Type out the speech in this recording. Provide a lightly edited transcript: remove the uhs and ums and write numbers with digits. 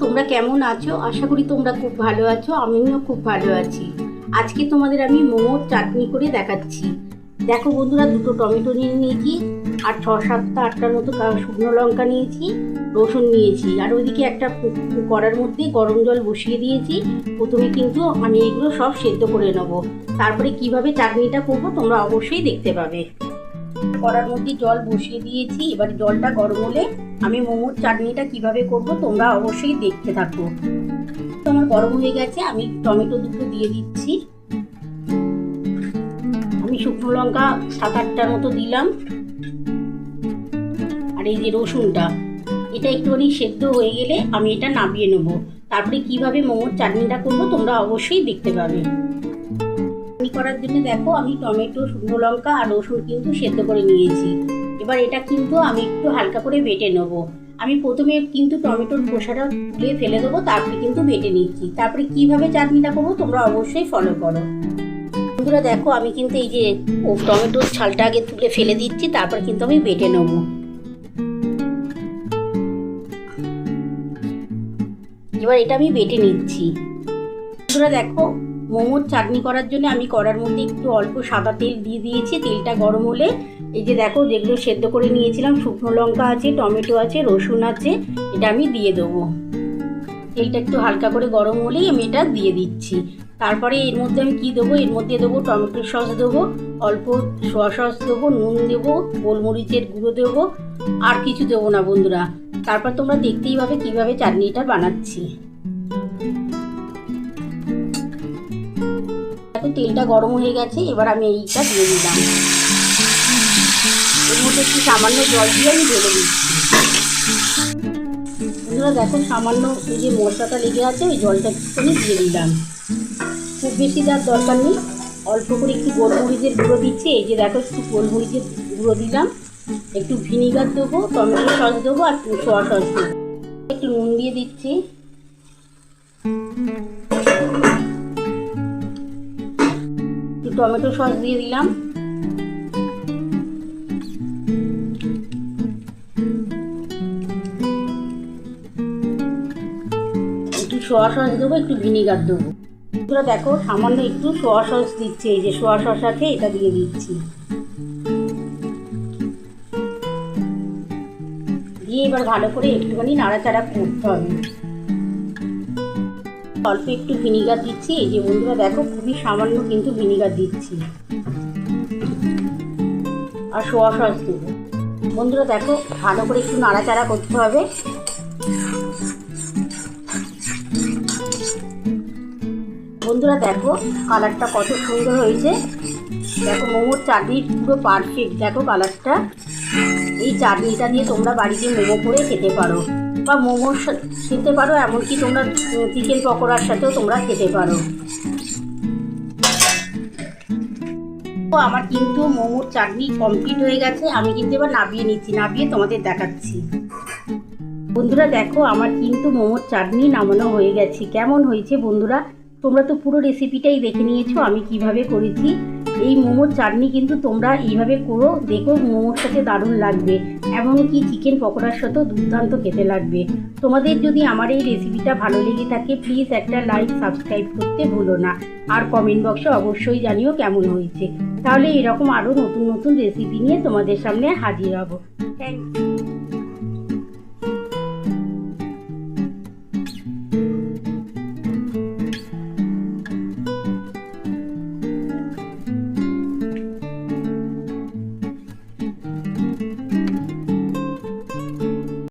তোমরা কেমন আছো? আশা করি তোমরা খুব ভালো আছো। আমিও খুব ভালো আছি। আজকে তোমাদের আমি মোমোর চাটনি করে দেখাচ্ছি। দেখো বন্ধুরা, দুটো টমেটো নিয়ে নিয়েছি, আর 6-7-8টার মতো শুকনো লঙ্কা নিয়েছি, রসুন নিয়েছি, আর ওইদিকে একটা কড়ার মধ্যে গরম জল বসিয়ে দিয়েছি। প্রথমে কিন্তু আমি এগুলো সব সেদ্ধ করে নেব, তারপরে কিভাবে চাটনিটা করবো তোমরা অবশ্যই দেখতে পাবে। কড়ার মধ্যে জল বসিয়ে দিয়েছি, এবার জলটা গরম হলে আমি মোমোর চাটনিটা কিভাবে করব তোমরা অবশ্যই দেখতে থাকো। আমার গরম হয়ে গেছে, আমি টমেটো দুটো দিয়ে দিচ্ছি। আমি শুকনো লঙ্কা 7-8টার মতো দিলাম, আর এই যে রসুনটা, এটা একটুখানি সেদ্ধ হয়ে গেলে আমি এটা নামিয়ে নেব। তারপরে কিভাবে মোমোর চাটনিটা করব তোমরা অবশ্যই দেখতে পাবে। করার জন্য দেখো, আমি টমেটো, শুকনো লঙ্কা আর রসুন কিন্তু সেদ্ধ করে নিয়েছি। এবার এটা কিন্তু আমি একটু হালকা করে বেটে নেব। আমি প্রথমে কিন্তু টমেটোর খোসাটা তুলে ফেলে দেবো, তারপরে কিন্তু বেটে নিচ্ছি। তারপরে কিভাবে চাটনিটা করবো তোমরা অবশ্যই ফলো করো। বন্ধুরা দেখো, আমি কিন্তু এই যে টমেটোর ছালটা আগে তুলে ফেলে দিচ্ছি, তারপর কিন্তু আমি বেটে নেব। এবার এটা আমি বেটে নিচ্ছি। বন্ধুরা দেখো, মোমোর চাটনি করার জন্য আমি কড়ার মধ্যে একটু অল্প সাদা তেল দিয়ে দিয়েছি। তেলটা গরম হলে এই যে দেখো, যেগুলো সেদ্ধ করে নিয়েছিলাম, শুকনো লঙ্কা আছে, টমেটো আছে, রসুন আছে, এটা আমি দিয়ে দেবো। তেলটা একটু হালকা করে গরম হলেই আমি এটা দিয়ে দিচ্ছি। তারপরে এর মধ্যে আমি কি দেবো, এর মধ্যে দেবো টমেটোর সস দেবো, অল্প সোয়া সস দেবো, নুন দেবো, গোলমরিচের গুঁড়ো দেবো, আর কিছু দেবো না বন্ধুরা। তারপর তোমরা দেখতেই পাবে কিভাবে চাটনিটা বানাচ্ছি। তেলটা গরম হয়ে গেছে, এবার আমি এইটা দিয়ে দিলাম। এর মধ্যে একটু সামান্য জল দিয়ে আমি ঢেলে দিচ্ছি। বন্ধুরা দেখো, সামান্য এই যে মশলাটা লেগে আছে, ওই জলটা একটুখানি দিয়ে দিলাম। খুব বেশি দেওয়ার দরকার নেই, অল্প করে একটু গোলমরিচের গুঁড়ো দিচ্ছি। এই যে দেখো, একটু গোলমরিচের গুঁড়ো দিলাম, একটু ভিনিগার দেবো, টমেটো সস দেবো, আর সোয়া সস দেবো, একটু নুন দিয়ে দিচ্ছি। টমেটো সস দিয়ে দিলাম, একটু সোয়া সস দেবো, একটু ভিনিগার দেবো। তোমরা দেখো, সামান্য একটু সোয়া সস দিচ্ছি, এই যে সোয়া সস আছে, এটা দিয়ে দিচ্ছি। দিয়ে এবার ভালো করে একটুখানি নাড়াচাড়া করতে হবে। অল্প একটু ভিনিগার দিচ্ছি, এই যে বন্ধুরা দেখো, খুবই সামান্য কিন্তু ভিনিগার দিচ্ছি, আর সোয়া সস দেবো। বন্ধুরা দেখো, ভালো করে একটু নাড়াচাড়া করতে হবে। বন্ধুরা দেখো, কালারটা কত সুন্দর হয়েছে। দেখো, মোমোর চাটনি পুরো পারফেক্ট। দেখো কালারটা। এই চাটনিটা দিয়ে তোমরা বাড়িতে মোমো করে খেতে পারো, বা মোমো খেতে পারো, এমনকি তোমরা চিকেন পকোড়ার সাথেও তোমরা খেতে পারো। তো আমার কিন্তু মোমোর চাটনি কমপ্লিট হয়ে গেছে। আমি কিন্তু এবার নামিয়ে নিচ্ছি, নামিয়ে তোমাদের দেখাচ্ছি। বন্ধুরা দেখো, আমার কিন্তু মোমোর চাটনি নামানো হয়ে গেছে। কেমন হয়েছে বন্ধুরা? তোমরা তো পুরো রেসিপিটাই দেখে নিয়েছো আমি কিভাবে করেছি। এই মোমোর চাটনি কিন্তু তোমরা এইভাবে করো, দেখো মোমোর সাথে দারুণ লাগবে, এমনকি চিকেন পকোড়ার সাথেও দুর্দান্ত খেতে লাগবে। তোমাদের যদি আমার এই রেসিপিটা ভালো লেগে থাকে, প্লিজ একটা লাইক, সাবস্ক্রাইব করতে ভুলো না, আর কমেন্ট বক্সে অবশ্যই জানিও কেমন হয়েছে। তাহলে এরকম আরও নতুন নতুন রেসিপি নিয়ে তোমাদের সামনে হাজির হব। Thank you.